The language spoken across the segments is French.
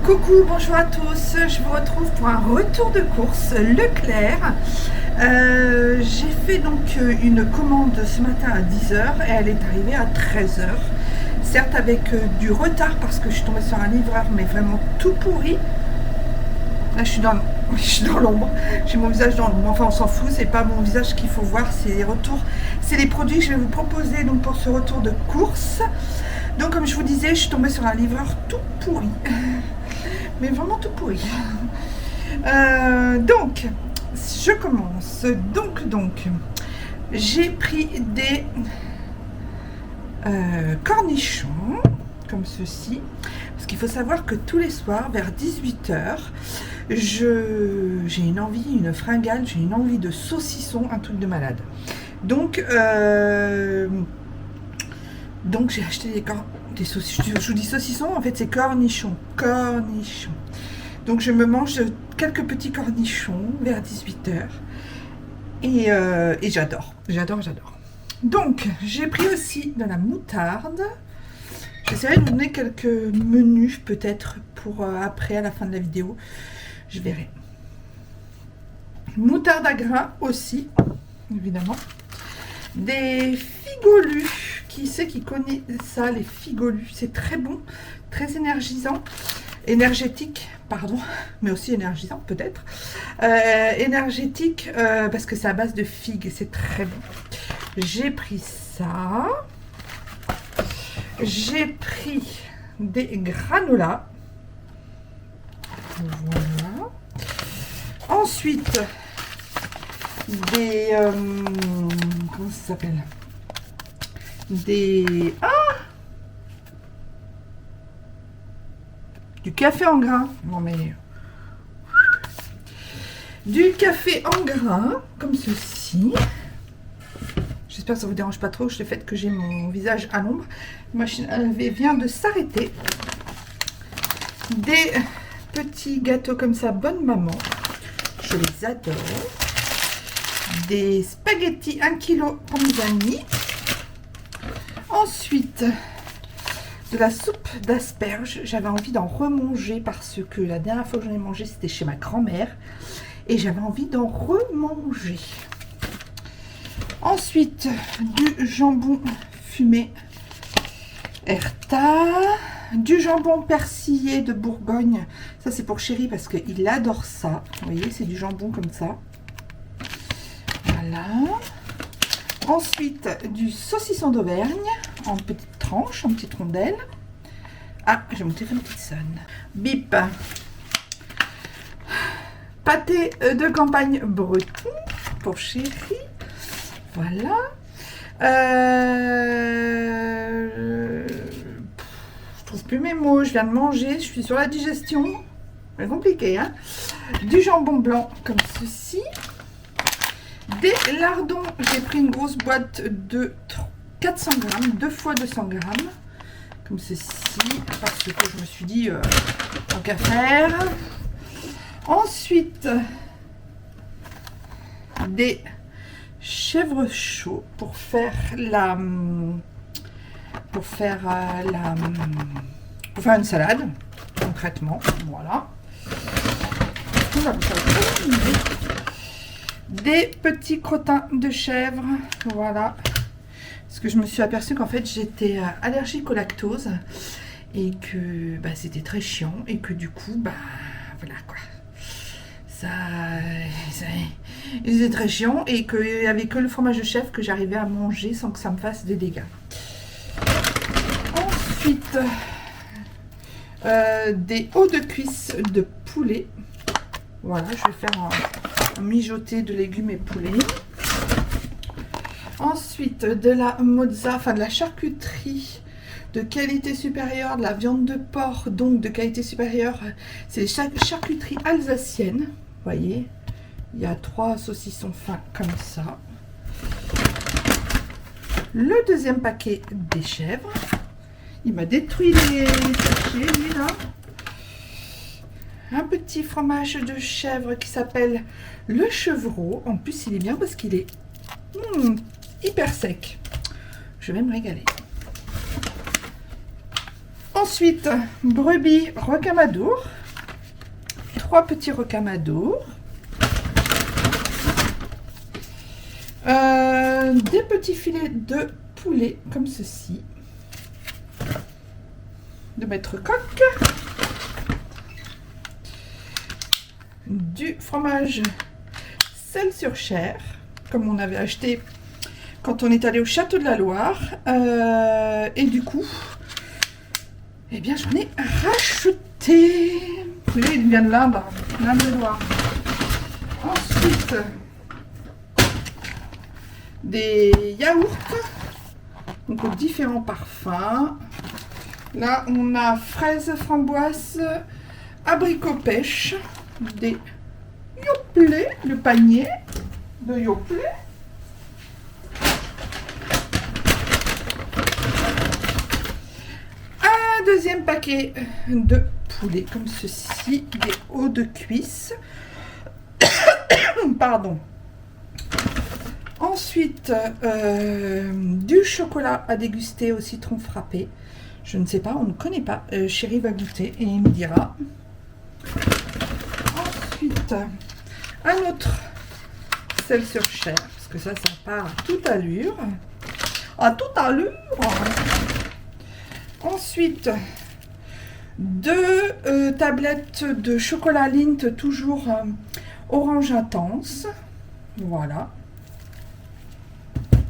Coucou, bonjour à tous, je vous retrouve pour un retour de course Leclerc. J'ai fait donc une commande ce matin à 10 h et elle est arrivée à 13 h. Certes avec du retard parce que je suis tombée sur un livreur mais vraiment tout pourri. Là je suis dans l'ombre, j'ai mon visage dans l'ombre, enfin on s'en fout, c'est pas mon visage qu'il faut voir, c'est les retours, c'est les produits que je vais vous proposer donc pour ce retour de course. Donc comme je vous disais, je suis tombée sur un livreur tout pourri, mais vraiment tout pourri. Donc je commence, donc j'ai pris des cornichons comme ceci, parce qu'il faut savoir que tous les soirs vers 18 h j'ai une envie, une fringale, j'ai une envie de saucisson, un truc de malade. Donc j'ai acheté des saucissons, je vous dis saucisson, en fait c'est cornichons. Donc je me mange quelques petits cornichons vers 18 h et j'adore. Donc j'ai pris aussi de la moutarde. J'essaierai de vous donner quelques menus peut-être pour après à la fin de la vidéo. Je verrai. Moutarde à grains aussi, évidemment. Des figolus. Qui c'est qui connaît ça, les figolus? C'est très bon, très énergétique, pardon, mais aussi énergisant peut-être. Énergétique parce que c'est à base de figues, c'est très bon. J'ai pris ça. J'ai pris des granolas. Voilà. Ensuite, des... comment ça s'appelle? Du café en grains. Non mais... Du café en grains, comme ceci. J'espère que ça ne vous dérange pas trop, le fait que j'ai mon visage à l'ombre. La machine à laver vient de s'arrêter. Des petits gâteaux comme ça, bonne maman. Je les adore. Des spaghettis 1 kg pour mes amis. Ensuite, de la soupe d'asperges. J'avais envie d'en remanger parce que la dernière fois que j'en ai mangé, c'était chez ma grand-mère. Et j'avais envie d'en remanger. Ensuite, du jambon fumé Erta, du jambon persillé de Bourgogne. Ça, c'est pour Chéri parce qu'il adore ça. Vous voyez, c'est du jambon comme ça. Voilà. Ensuite, du saucisson d'Auvergne en petites tranches, en petites rondelles. Ah, j'ai mon téléphone qui sonne. Bip. Pâté de campagne breton pour Chéri. Voilà. Je trouve plus mes mots. Je viens de manger. Je suis sur la digestion. C'est compliqué, hein. Du jambon blanc comme ceci. Des lardons. J'ai pris une grosse boîte de 400 grammes. 2 fois 200 grammes. Comme ceci. Parce que je me suis dit, tant qu'à faire. Ensuite, des chèvre chaud pour faire une salade concrètement. Voilà. Des petits crottins de chèvre. Voilà. Parce que je me suis aperçue qu'en fait j'étais allergique au lactose et que c'était très chiant et que du coup voilà quoi. C'était très chiant et qu'il n'y avait que le fromage de chèvre que j'arrivais à manger sans que ça me fasse des dégâts. Ensuite, des hauts de cuisse de poulet. Voilà, je vais faire un mijoté de légumes et poulet. Ensuite, de la mozza, enfin de la charcuterie de qualité supérieure, de la viande de porc, donc de qualité supérieure. C'est les charcuteries alsaciennes. Vous voyez, il y a 3 saucissons fins comme ça. Le deuxième paquet des chèvres. Il m'a détruit les sachets, lui, là. Un petit fromage de chèvre qui s'appelle le chevreau. En plus, il est bien parce qu'il est hyper sec. Je vais me régaler. Ensuite, brebis rocamadour. 3 petits rocamadours. Des petits filets de poulet comme ceci. De maître coq. Du fromage sel sur chair, comme on avait acheté quand on est allé au château de la Loire. Et du coup, eh bien, j'en ai racheté. Vous voyez, il vient de l'Inde, de Loire. Ensuite, des yaourts, donc aux différents parfums. Là, on a fraises, framboises, abricot pêche, des Yoplait, le panier de Yoplait. Un deuxième paquet de poulet comme ceci, des hauts de cuisse. Pardon. Ensuite, du chocolat à déguster au citron frappé. Je ne sais pas, on ne connaît pas. Chéri va goûter et il me dira. Ensuite, un autre sel sur chair, parce que ça part à toute allure. À toute allure. Ensuite, 2 tablettes de chocolat Lindt, toujours orange intense. Voilà.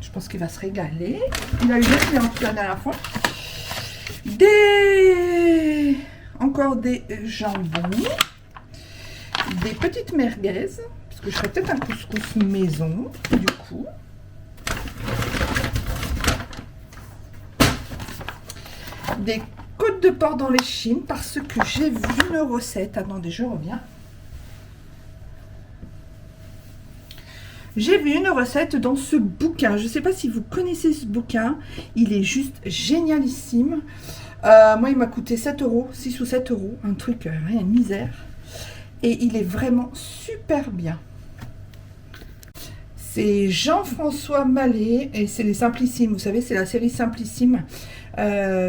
Je pense qu'il va se régaler. Il a eu bien la dernière fois. Encore des jambons. Des petites merguez. Parce que je ferai peut-être un couscous maison. Du coup. Des côtes de porc dans l'échine. Parce que j'ai vu une recette. Attendez, je reviens. J'ai vu une recette dans ce bouquin. Je ne sais pas si vous connaissez ce bouquin. Il est juste génialissime. Moi, il m'a coûté 7 €, 6 ou 7 €. Un truc, rien de misère. Et il est vraiment super bien. C'est Jean-François Mallet et c'est les Simplissimes. Vous savez, c'est la série Simplissime.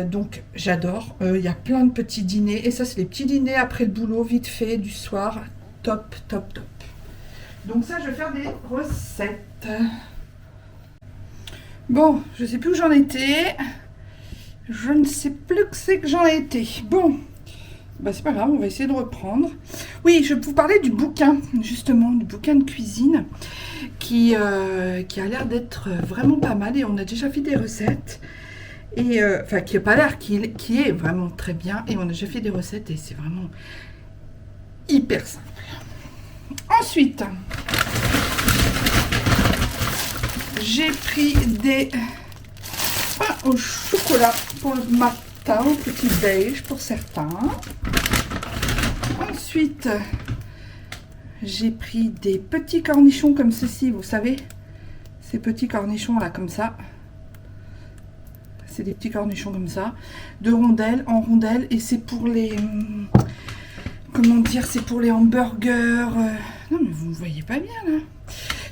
Donc, j'adore. Il y a plein de petits dîners. Et ça, c'est les petits dîners après le boulot, vite fait, du soir. Top, top, top. Donc ça, je vais faire des recettes. Bon, je ne sais plus où j'en étais. Je ne sais plus que c'est que j'en ai été. Bon, bah c'est pas grave, on va essayer de reprendre. Oui, je vais vous parler du bouquin, justement, du bouquin de cuisine qui a l'air d'être vraiment pas mal. Et on a déjà fait des recettes. Et enfin, qui n'a pas l'air, qui est vraiment très bien. Et on a déjà fait des recettes et c'est vraiment hyper simple. Ensuite, j'ai pris des pains au chocolat pour le matin, au petit beige pour certains. Ensuite, j'ai pris des petits cornichons comme ceci, vous savez, ces petits cornichons là comme ça. C'est des petits cornichons comme ça, de rondelles en rondelles, et c'est pour les... Comment dire, c'est pour les hamburgers. Non, mais vous ne voyez pas bien là.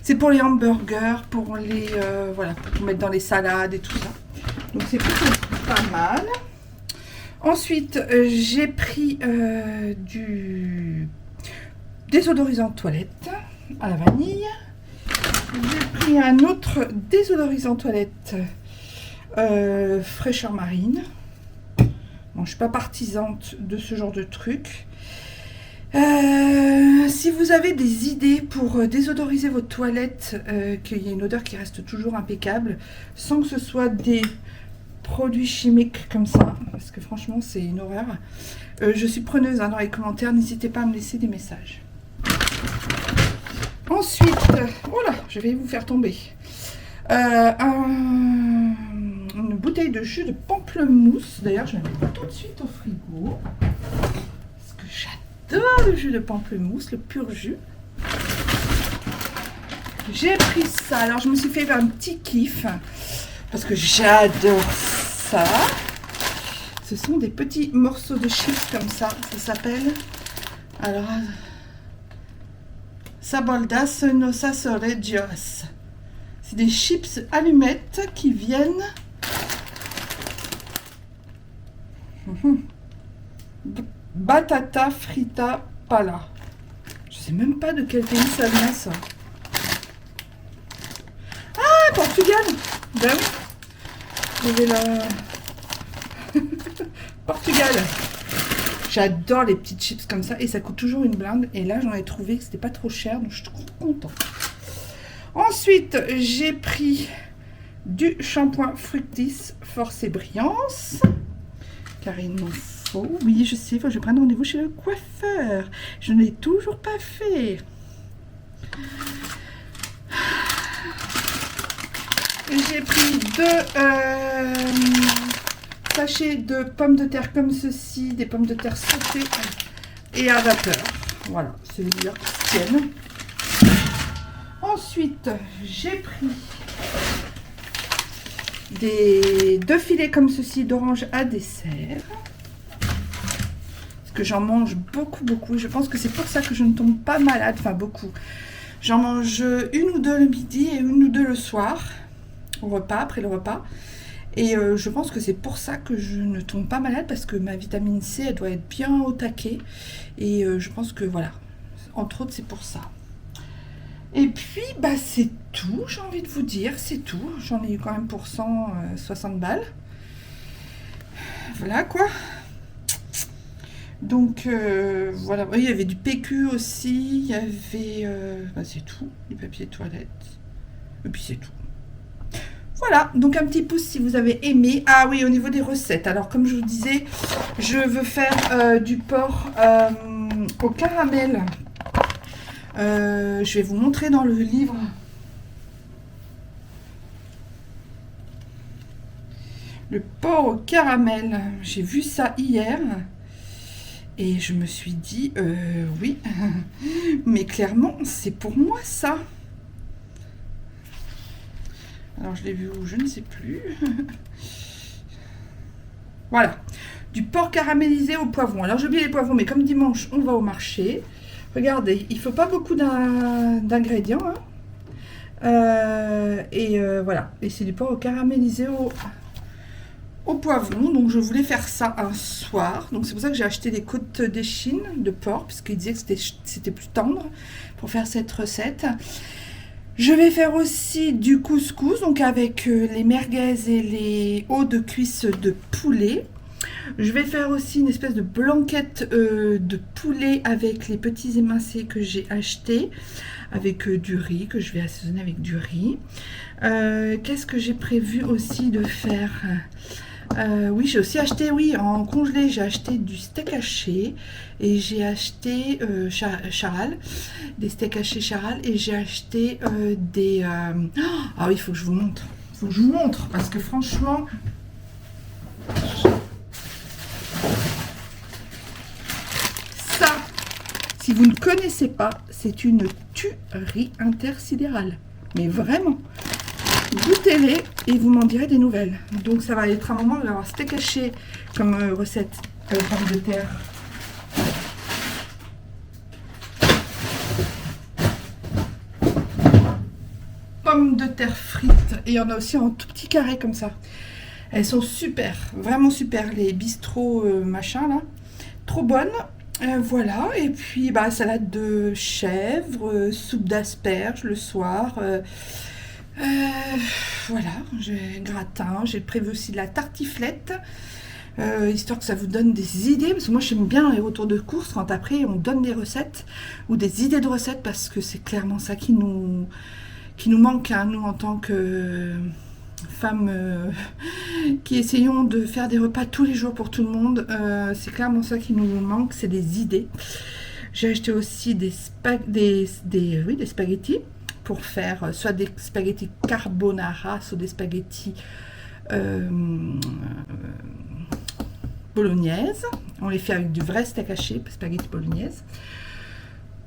C'est pour les hamburgers, pour les. Voilà, pour mettre dans les salades et tout ça. Donc c'est plutôt pas mal. Ensuite, j'ai pris du désodorisant de toilette à la vanille. J'ai pris un autre désodorisant de toilette fraîcheur marine. Bon, je ne suis pas partisante de ce genre de truc. Si vous avez des idées pour désodoriser votre toilette, qu'il y ait une odeur qui reste toujours impeccable, sans que ce soit des produits chimiques comme ça, parce que franchement c'est une horreur, je suis preneuse dans les commentaires, n'hésitez pas à me laisser des messages. Ensuite, voilà, je vais vous faire tomber une bouteille de jus de pamplemousse. D'ailleurs, je la mets tout de suite au frigo, parce que j'adore le jus de pamplemousse, le pur jus. J'ai pris ça, alors je me suis fait un petit kiff, parce que j'adore ça. Ce sont des petits morceaux de chips comme ça s'appelle. Alors, Saboldas Nosas Regios. C'est des chips allumettes qui viennent Batata frita pala. Je sais même pas de quel pays ça vient, ça. Ah, Portugal. Ben oui. Je vais la... Portugal. J'adore les petites chips comme ça. Et ça coûte toujours une blinde. Et là, j'en ai trouvé que c'était pas trop cher. Donc, je suis trop contente. Ensuite, j'ai pris du shampoing Fructis Force et Brillance. Car il m'en faut. Oui, je sais, je vais prendre rendez-vous chez le coiffeur. Je ne l'ai toujours pas fait. J'ai pris deux sachets de pommes de terre comme ceci, des pommes de terre sautées et à vapeur. Voilà, c'est les meilleurs qui se tiennent. Ensuite, j'ai pris deux filets comme ceci d'orange à dessert. Parce que j'en mange beaucoup. Je pense que c'est pour ça que je ne tombe pas malade. Enfin, beaucoup. J'en mange une ou deux le midi et une ou deux le soir. Au repas, après le repas. Et je pense que c'est pour ça que je ne tombe pas malade. Parce que ma vitamine C, elle doit être bien au taquet. Et je pense que voilà. Entre autres, c'est pour ça. Et puis, bah, c'est tout, j'ai envie de vous dire, c'est tout. J'en ai eu quand même pour 160 balles. Voilà, quoi. Donc, voilà. Il y avait du PQ aussi. Il y avait... bah, c'est tout. Du papier toilette. Et puis, c'est tout. Voilà. Donc, un petit pouce si vous avez aimé. Ah oui, au niveau des recettes. Alors, comme je vous disais, je veux faire du porc au caramel. Je vais vous montrer dans le livre. Le porc au caramel. J'ai vu ça hier. Et je me suis dit, oui. Mais clairement, c'est pour moi ça. Alors, je l'ai vu où? Je ne sais plus. Voilà. Du porc caramélisé au poivron. Alors, j'ai oublié les poivrons, mais comme dimanche, on va au marché. Regardez, il ne faut pas beaucoup d'ingrédients. Hein. Voilà. Et c'est du porc caramélisé au poivron. Donc, je voulais faire ça un soir. Donc, c'est pour ça que j'ai acheté des côtes d'échine de porc, puisqu'il disait que c'était plus tendre pour faire cette recette. Je vais faire aussi du couscous, donc avec les merguez et les os de cuisse de poulet. Je vais faire aussi une espèce de blanquette de poulet avec les petits émincés que j'ai achetés, avec du riz, que je vais assaisonner avec du riz. Qu'est-ce que j'ai prévu aussi de faire? Oui, j'ai aussi acheté, oui, en congelé, j'ai acheté du steak haché et j'ai acheté charal, des steaks hachés charal, et j'ai acheté des... Ah oui, il faut que je vous montre. Il faut que je vous montre parce que franchement... Ça, si vous ne connaissez pas, c'est une tuerie intersidérale. Mais vraiment, goûtez-les et vous m'en direz des nouvelles. Donc ça va être un moment de avoir steak haché comme recette avec pommes de terre. Pommes de terre frites. Et il y en a aussi en tout petit carré comme ça. Elles sont super, vraiment super, les bistrots machin là. Trop bonnes. Voilà, et puis bah, salade de chèvre, soupe d'asperges le soir. Voilà, j'ai gratin, j'ai prévu aussi de la tartiflette. Histoire que ça vous donne des idées, parce que moi j'aime bien les retours de course quand après on donne des recettes ou des idées de recettes, parce que c'est clairement ça qui nous manque, hein, nous en tant que femmes qui essayons de faire des repas tous les jours pour tout le monde. C'est clairement ça qui nous manque, c'est des idées. J'ai acheté aussi des spaghettis pour faire soit des spaghettis carbonara, soit des spaghettis bolognaise. On les fait avec du vrai steak haché, spaghetti bolognaise.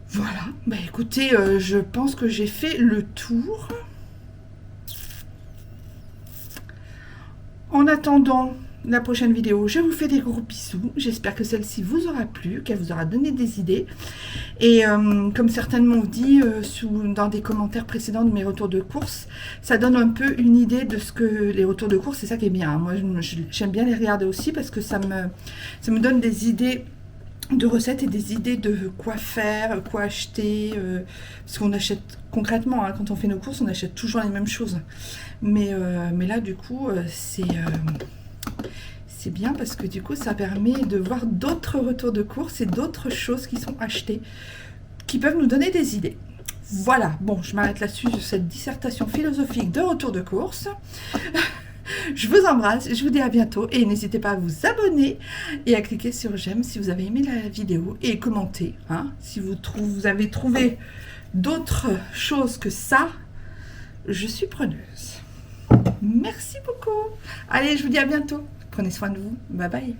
Voilà, bah écoutez, je pense que j'ai fait le tour. En attendant, la prochaine vidéo. Je vous fais des gros bisous. J'espère que celle-ci vous aura plu, qu'elle vous aura donné des idées. Et comme certains m'ont dit dans des commentaires précédents de mes retours de course, ça donne un peu une idée de ce que les retours de course, c'est ça qui est bien. Hein. Moi, j'aime bien les regarder aussi parce que ça me donne des idées de recettes et des idées de quoi faire, quoi acheter, parce qu'on achète concrètement, hein, quand on fait nos courses, on achète toujours les mêmes choses. Mais là, du coup, c'est bien parce que du coup, ça permet de voir d'autres retours de courses et d'autres choses qui sont achetées, qui peuvent nous donner des idées. Voilà, bon, je m'arrête là-dessus sur cette dissertation philosophique de retour de course. Je vous embrasse, je vous dis à bientôt et n'hésitez pas à vous abonner et à cliquer sur j'aime si vous avez aimé la vidéo et commenter. Hein, si vous avez trouvé d'autres choses que ça, je suis preneuse. Merci beaucoup. Allez, je vous dis à bientôt. Prenez soin de vous. Bye bye.